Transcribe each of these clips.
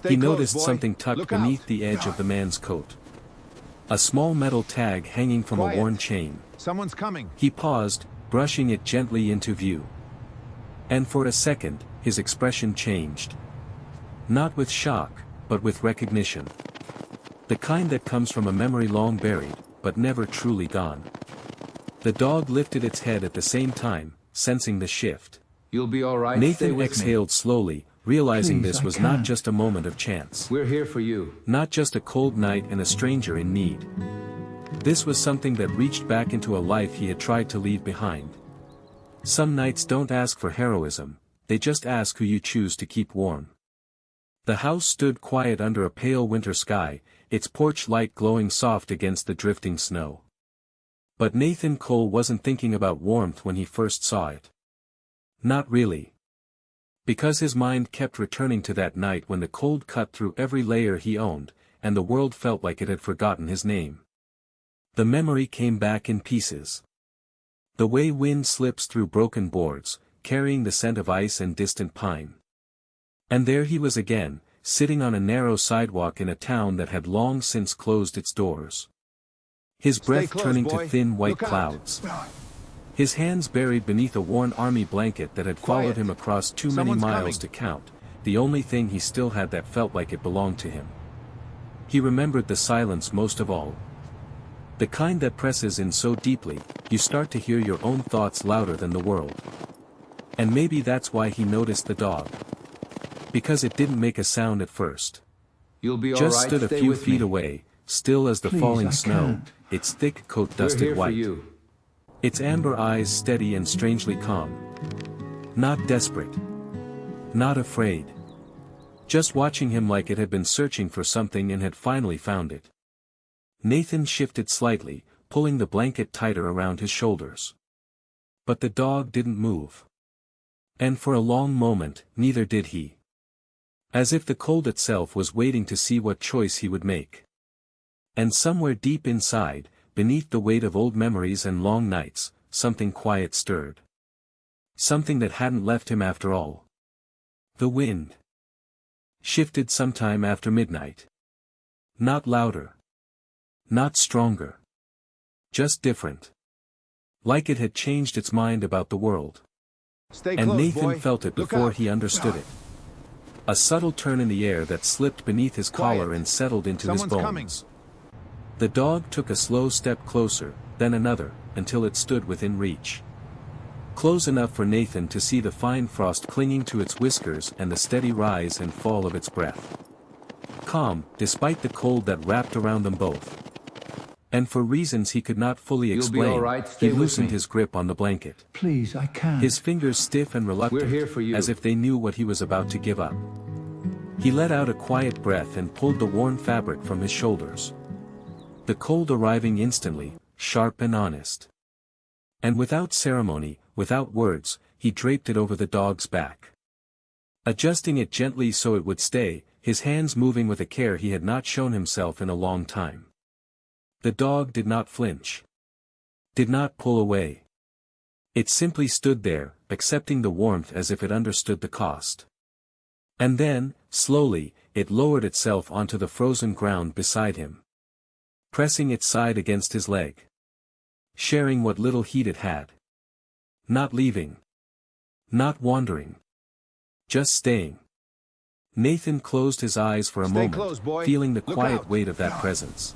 He noticed something tucked beneath the edge of the man's coat. A small metal tag hanging from a worn chain. Someone's coming. He paused, brushing it gently into view. And for a second, his expression changed. Not with shock, but with recognition. The kind that comes from a memory long buried, but never truly gone. The dog lifted its head at the same time, sensing the shift. You'll be all right. Nathan exhaled slowly, realizing this was not just a moment of chance. We're here for you. Not just a cold night and a stranger in need. This was something that reached back into a life he had tried to leave behind. Some nights don't ask for heroism, they just ask who you choose to keep warm. The house stood quiet under a pale winter sky, its porch light glowing soft against the drifting snow. But Nathan Cole wasn't thinking about warmth when he first saw it. Not really. Because his mind kept returning to that night when the cold cut through every layer he owned, and the world felt like it had forgotten his name. The memory came back in pieces. The way wind slips through broken boards, carrying the scent of ice and distant pine. And there he was again, sitting on a narrow sidewalk in a town that had long since closed its doors. His breath turning to thin white clouds. His hands buried beneath a worn army blanket that had followed him across too many miles to count, the only thing he still had that felt like it belonged to him. He remembered the silence most of all. The kind that presses in so deeply, you start to hear your own thoughts louder than the world. And maybe that's why he noticed the dog. Because it didn't make a sound at first. You'll be all Just right. stood a few feet away, still as the falling snow, its thick coat dusted white. Its amber eyes steady and strangely calm. Not desperate. Not afraid. Just watching him like it had been searching for something and had finally found it. Nathan shifted slightly, pulling the blanket tighter around his shoulders. But the dog didn't move. And for a long moment, neither did he. As if the cold itself was waiting to see what choice he would make. And somewhere deep inside, beneath the weight of old memories and long nights, something quiet stirred. Something that hadn't left him after all. The wind shifted sometime after midnight. Not louder. Not stronger. Just different. Like it had changed its mind about the world. And Nathan felt it before he understood it. A subtle turn in the air that slipped beneath his collar and settled into his bones. The dog took a slow step closer, then another, until it stood within reach. Close enough for Nathan to see the fine frost clinging to its whiskers and the steady rise and fall of its breath. Calm, despite the cold that wrapped around them both. And for reasons he could not fully explain, he loosened his grip on the blanket. Please, I can't. His fingers stiff and reluctant, as if they knew what he was about to give up. He let out a quiet breath and pulled the worn fabric from his shoulders. The cold arriving instantly, sharp and honest. And without ceremony, without words, he draped it over the dog's back. Adjusting it gently so it would stay, his hands moving with a care he had not shown himself in a long time. The dog did not flinch. Did not pull away. It simply stood there, accepting the warmth as if it understood the cost. And then, slowly, it lowered itself onto the frozen ground beside him. Pressing its side against his leg. Sharing what little heat it had. Not leaving. Not wandering. Just staying. Nathan closed his eyes for a moment, feeling the quiet weight of that presence.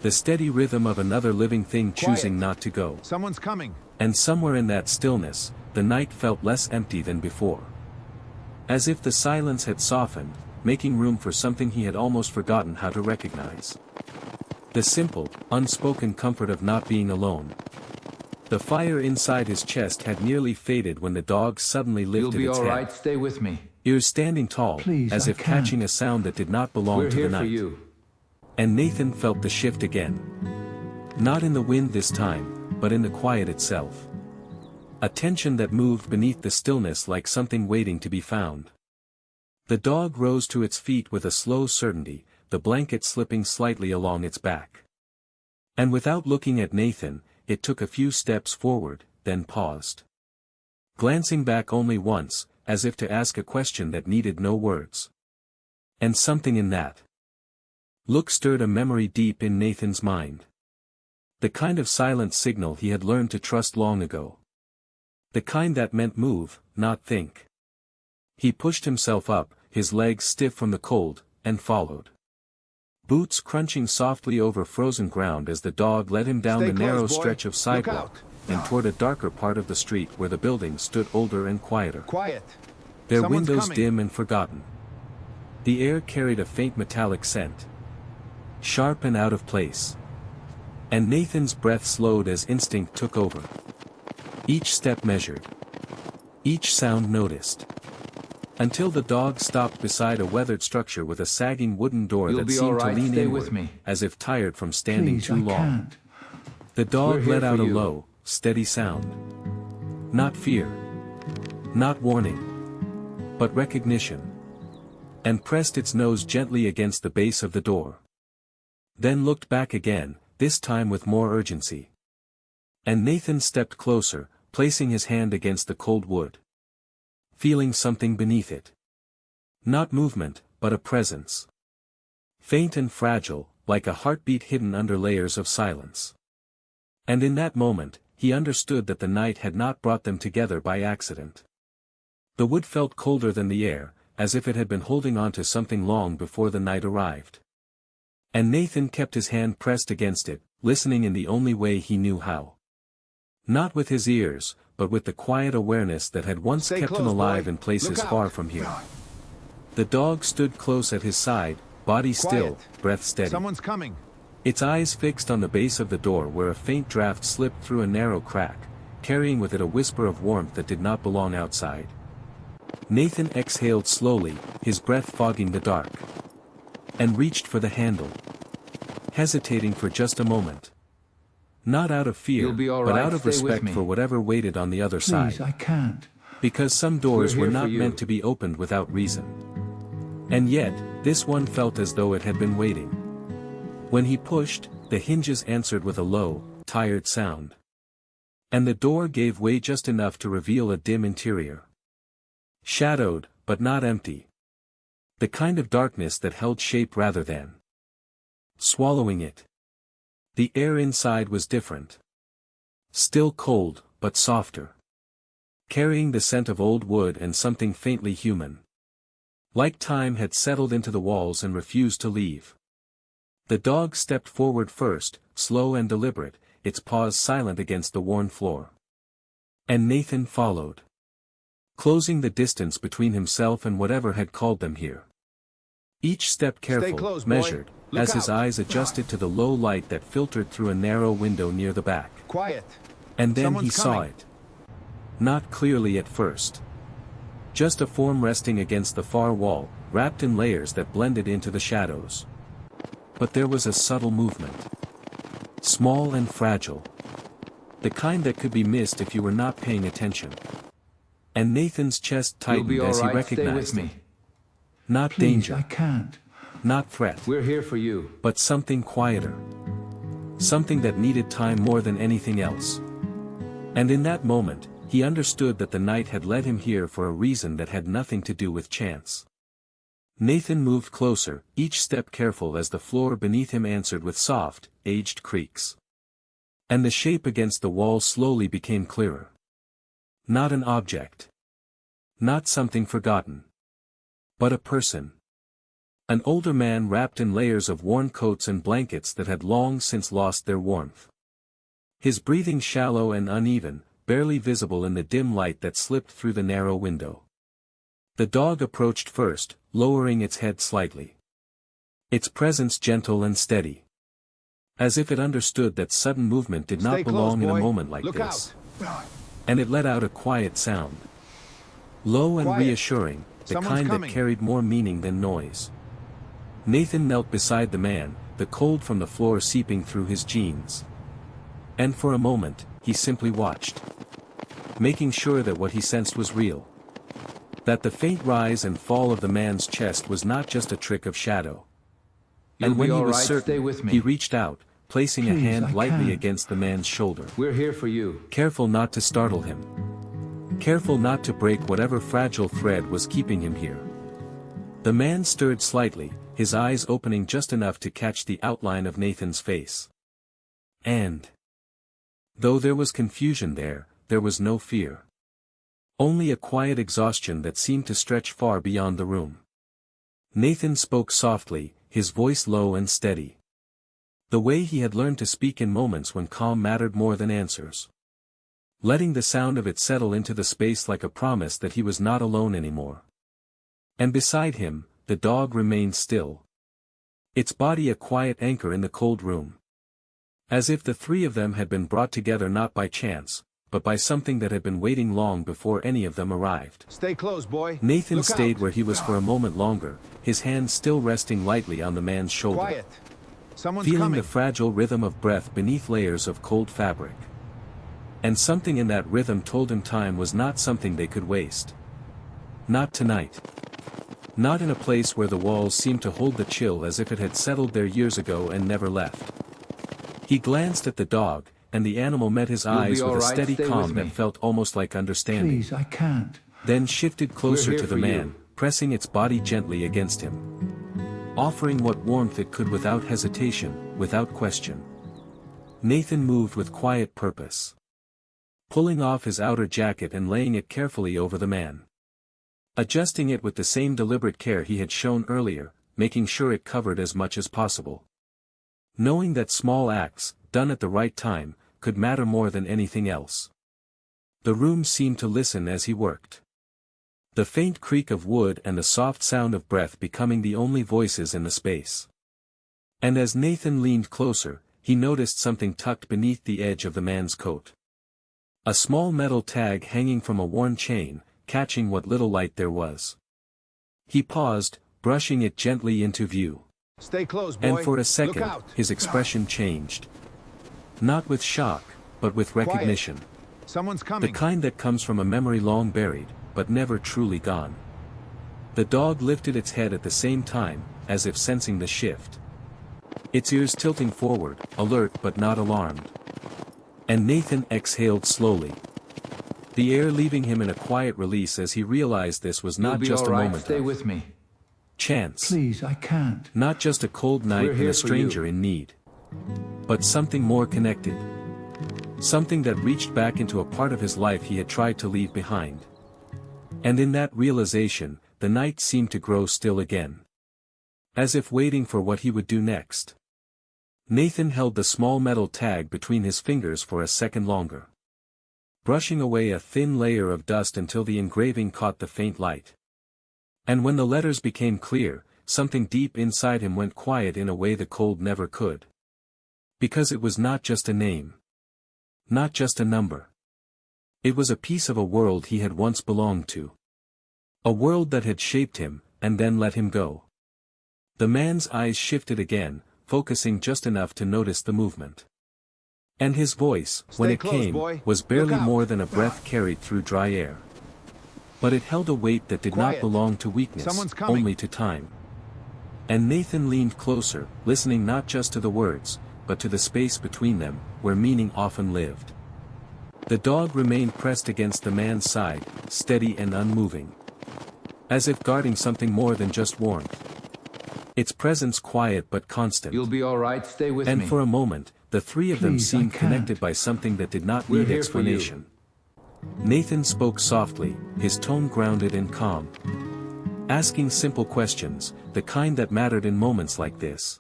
The steady rhythm of another living thing choosing not to go. Someone's coming. And somewhere in that stillness, the night felt less empty than before. As if the silence had softened, making room for something he had almost forgotten how to recognize. The simple, unspoken comfort of not being alone. The fire inside his chest had nearly faded when the dog suddenly lifted its head. You'll be all right, stay with me. Ears standing tall, Please, as if catching a sound that did not belong to the night. We're here for you. And Nathan felt the shift again. Not in the wind this time, but in the quiet itself. A tension that moved beneath the stillness like something waiting to be found. The dog rose to its feet with a slow certainty, the blanket slipping slightly along its back. And without looking at Nathan, it took a few steps forward, then paused. Glancing back only once, as if to ask a question that needed no words. And something in that look stirred a memory deep in Nathan's mind. The kind of silent signal he had learned to trust long ago. The kind that meant move, not think. He pushed himself up, his legs stiff from the cold, and followed. Boots crunching softly over frozen ground as the dog led him down the narrow stretch of sidewalk, and toward a darker part of the street where the buildings stood older and quieter. Quiet. Their Someone's windows coming. dim and forgotten. The air carried a faint metallic scent. Sharp and out of place. And Nathan's breath slowed as instinct took over. Each step measured. Each sound noticed. Until the dog stopped beside a weathered structure with a sagging wooden door You'll that be seemed all right. to lean Stay inward, with me. as if tired from standing Please, too I long. can't. The dog We're here let out for a you. low, steady sound. Not fear. Not warning. But recognition. And pressed its nose gently against the base of the door. Then looked back again, this time with more urgency. And Nathan stepped closer, placing his hand against the cold wood. Feeling something beneath it. Not movement, but a presence. Faint and fragile, like a heartbeat hidden under layers of silence. And in that moment, he understood that the night had not brought them together by accident. The wood felt colder than the air, as if it had been holding on to something long before the night arrived. And Nathan kept his hand pressed against it, listening in the only way he knew how. Not with his ears, but with the quiet awareness that had once Stay kept him close, alive boy. in places Look out. far from here. The dog stood close at his side, body still, Quiet. breath steady. Someone's coming. Its eyes fixed on the base of the door where a faint draft slipped through a narrow crack, carrying with it a whisper of warmth that did not belong outside. Nathan exhaled slowly, his breath fogging the dark. And reached for the handle. Hesitating for just a moment. Not out of fear, You'll be all but right. out of Stay with respect me. for whatever waited on the other Please, side. I can't. Because some doors We're were here for not you. meant to be opened without reason. And yet, this one felt as though it had been waiting. When he pushed, the hinges answered with a low, tired sound. And the door gave way just enough to reveal a dim interior. Shadowed, but not empty. The kind of darkness that held shape rather than swallowing it. The air inside was different. Still cold, but softer. Carrying the scent of old wood and something faintly human. Like time had settled into the walls and refused to leave. The dog stepped forward first, slow and deliberate, its paws silent against the worn floor. And Nathan followed. Closing the distance between himself and whatever had called them here. Each step careful, close, boy. measured, Look as his out. eyes adjusted to the low light that filtered through a narrow window near the back. Quiet. And then he Someone's saw coming. it. Not clearly at first. Just a form resting against the far wall, wrapped in layers that blended into the shadows. But there was a subtle movement. Small and fragile. The kind that could be missed if you were not paying attention. And Nathan's chest You'll tightened be all as he right. Stay recognized with it. me. Not Please, danger, I can't. not threat, We're here for you. but something quieter. Something that needed time more than anything else. And in that moment, he understood that the night had led him here for a reason that had nothing to do with chance. Nathan moved closer, each step careful as the floor beneath him answered with soft, aged creaks. And the shape against the wall slowly became clearer. Not an object. Not something forgotten. But a person. An older man wrapped in layers of worn coats and blankets that had long since lost their warmth. His breathing shallow and uneven, barely visible in the dim light that slipped through the narrow window. The dog approached first, lowering its head slightly. Its presence gentle and steady. As if it understood that sudden movement did not Stay close, belong in a boy. moment like Look this. out. And it let out a quiet sound. Low and Quiet. reassuring, the Someone's kind coming. that carried more meaning than noise. Nathan knelt beside the man, the cold from the floor seeping through his jeans. And for a moment, he simply watched. Making sure that what he sensed was real. That the faint rise and fall of the man's chest was not just a trick of shadow. You'll And when be he all was right. certain, Stay with me. he reached out, placing a Please, hand I lightly can't. against the man's shoulder. We're here for you. Careful not to startle him. Careful not to break whatever fragile thread was keeping him here. The man stirred slightly, his eyes opening just enough to catch the outline of Nathan's face. And though there was confusion there was no fear. Only a quiet exhaustion that seemed to stretch far beyond the room. Nathan spoke softly, his voice low and steady. The way he had learned to speak in moments when calm mattered more than answers. Letting the sound of it settle into the space like a promise that he was not alone anymore. And beside him, the dog remained still. Its body a quiet anchor in the cold room. As if the three of them had been brought together not by chance, but by something that had been waiting long before any of them arrived. Stay close, boy. Nathan Look stayed out. where he was for a moment longer, his hand still resting lightly on the man's shoulder. Quiet. Someone's Feeling coming. the fragile rhythm of breath beneath layers of cold fabric. And something in that rhythm told him time was not something they could waste. Not tonight. Not in a place where the walls seemed to hold the chill as if it had settled there years ago and never left. He glanced at the dog, and the animal met his eyes with a steady calm that felt almost like understanding. Please, I can't. Then shifted closer We're here to the for man, you. pressing its body gently against him. Offering what warmth it could without hesitation, without question. Nathan moved with quiet purpose. Pulling off his outer jacket and laying it carefully over the man. Adjusting it with the same deliberate care he had shown earlier, making sure it covered as much as possible. Knowing that small acts, done at the right time, could matter more than anything else. The room seemed to listen as he worked. The faint creak of wood and the soft sound of breath becoming the only voices in the space. And as Nathan leaned closer, he noticed something tucked beneath the edge of the man's coat. A small metal tag hanging from a worn chain, catching what little light there was. He paused, brushing it gently into view. Stay close, boy. And for a Look second, out. his expression changed. Not with shock, but with recognition. Someone's The coming. kind that comes from a memory long buried, but never truly gone. The dog lifted its head at the same time, as if sensing the shift. Its ears tilting forward, alert but not alarmed. And Nathan exhaled slowly. The air leaving him in a quiet release as he realized this was not just a moment Stay of with me. chance. Please, I can't. Not just a cold night We're and here a for stranger you. in need. But something more connected. Something that reached back into a part of his life he had tried to leave behind. And in that realization, the night seemed to grow still again. As if waiting for what he would do next. Nathan held the small metal tag between his fingers for a second longer. Brushing away a thin layer of dust until the engraving caught the faint light. And when the letters became clear, something deep inside him went quiet in a way the cold never could. Because it was not just a name. Not just a number. It was a piece of a world he had once belonged to. A world that had shaped him, and then let him go. The man's eyes shifted again, focusing just enough to notice the movement. And his voice, when Stay it close, came, boy. was barely Look out. more than a breath carried through dry air. But it held a weight that did not Quiet. belong to weakness, Someone's coming. only to time. And Nathan leaned closer, listening not just to the words, but to the space between them, where meaning often lived. The dog remained pressed against the man's side, steady and unmoving. As if guarding something more than just warmth. Its presence quiet but constant. You'll be all right. Stay with And me. for a moment, the three of them Please, I seemed can't. connected by something that did not We're need here for you. explanation. Nathan spoke softly, his tone grounded and calm. Asking simple questions, the kind that mattered in moments like this.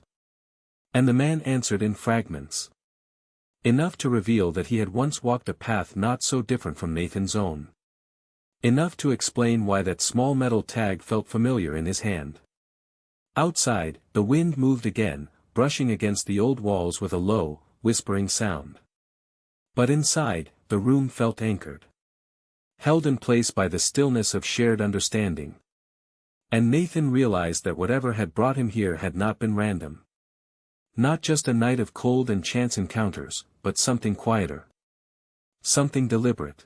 And the man answered in fragments. Enough to reveal that he had once walked a path not so different from Nathan's own. Enough to explain why that small metal tag felt familiar in his hand. Outside, the wind moved again, brushing against the old walls with a low, whispering sound. But inside, the room felt anchored. Held in place by the stillness of shared understanding. And Nathan realized that whatever had brought him here had not been random. Not just a night of cold and chance encounters, but something quieter. Something deliberate.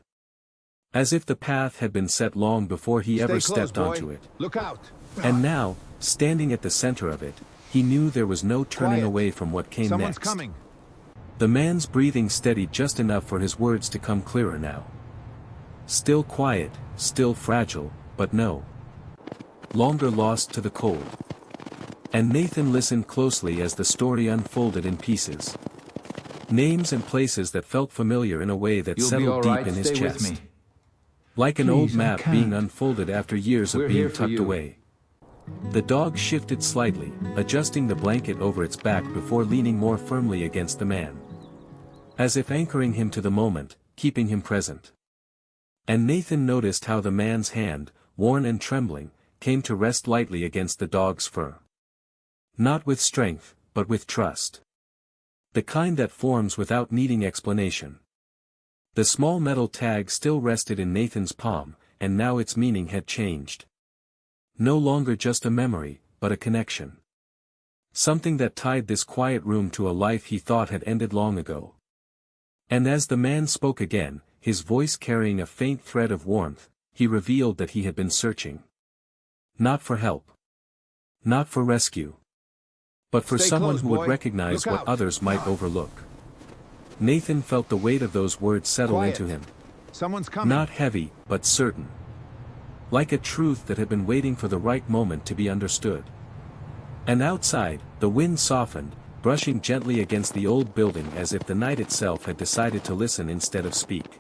As if the path had been set long before he ever Stay close, stepped boy. onto it. Look out. And now, standing at the center of it, he knew there was no turning Quiet. away from what came Someone's next. coming. The man's breathing steadied just enough for his words to come clearer now. Still quiet, still fragile, but no. longer lost to the cold. And Nathan listened closely as the story unfolded in pieces. Names and places that felt familiar in a way that settled deep in his chest. Like an old map being unfolded after years of being tucked away. The dog shifted slightly, adjusting the blanket over its back before leaning more firmly against the man. As if anchoring him to the moment, keeping him present. And Nathan noticed how the man's hand, worn and trembling, came to rest lightly against the dog's fur. Not with strength, but with trust. The kind that forms without needing explanation. The small metal tag still rested in Nathan's palm, and now its meaning had changed. No longer just a memory, but a connection. Something that tied this quiet room to a life he thought had ended long ago. And as the man spoke again, his voice carrying a faint thread of warmth, he revealed that he had been searching. Not for help. Not for rescue. But for someone who would recognize what others might overlook. Nathan felt the weight of those words settle into him. Someone's coming. Not heavy, but certain. Like a truth that had been waiting for the right moment to be understood. And outside, the wind softened, brushing gently against the old building as if the night itself had decided to listen instead of speak.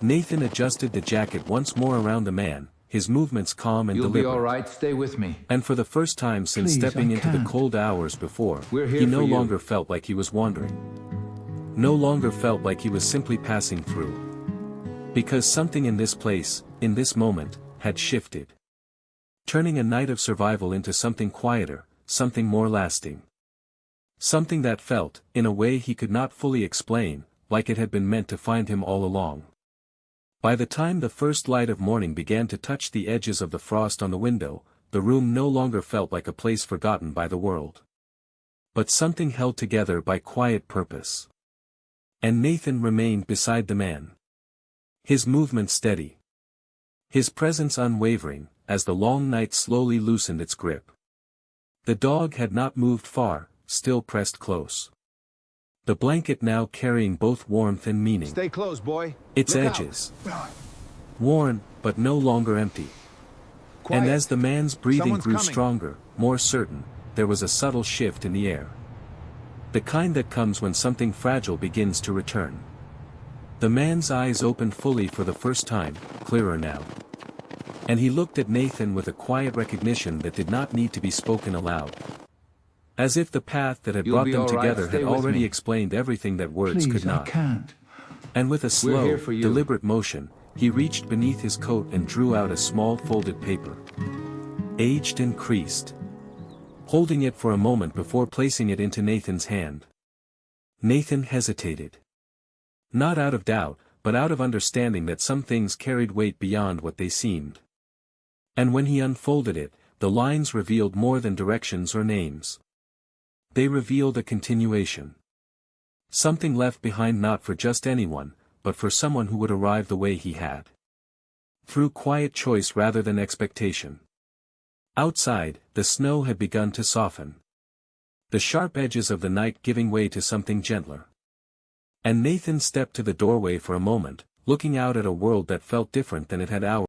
Nathan adjusted the jacket once more around the man, his movements calm and deliberate. You'll be all right, stay with me. And for the first time since stepping into the cold hours before, he no longer felt like he was wandering. No longer felt like he was simply passing through. Because something in this place, in this moment, had shifted. Turning a night of survival into something quieter, something more lasting. Something that felt, in a way he could not fully explain, like it had been meant to find him all along. By the time the first light of morning began to touch the edges of the frost on the window, the room no longer felt like a place forgotten by the world. But something held together by quiet purpose. And Nathan remained beside the man. His movement steady. His presence unwavering, as the long night slowly loosened its grip. The dog had not moved far, still pressed close. The blanket now carrying both warmth and meaning. Stay close, boy. Its edges. Worn, but no longer empty. Quiet. And as the man's breathing Someone's grew coming. stronger, more certain, there was a subtle shift in the air. The kind that comes when something fragile begins to return. The man's eyes opened fully for the first time, clearer now. And he looked at Nathan with a quiet recognition that did not need to be spoken aloud. As if the path that had brought them together had already explained everything that words could not. I can't. And with a slow, deliberate motion, he reached beneath his coat and drew out a small folded paper. Aged and creased. Holding it for a moment before placing it into Nathan's hand. Nathan hesitated. Not out of doubt, but out of understanding that some things carried weight beyond what they seemed. And when he unfolded it, the lines revealed more than directions or names. They revealed a continuation. Something left behind not for just anyone, but for someone who would arrive the way he had. Through quiet choice rather than expectation. Outside, the snow had begun to soften. The sharp edges of the night giving way to something gentler. And Nathan stepped to the doorway for a moment, looking out at a world that felt different than it had hours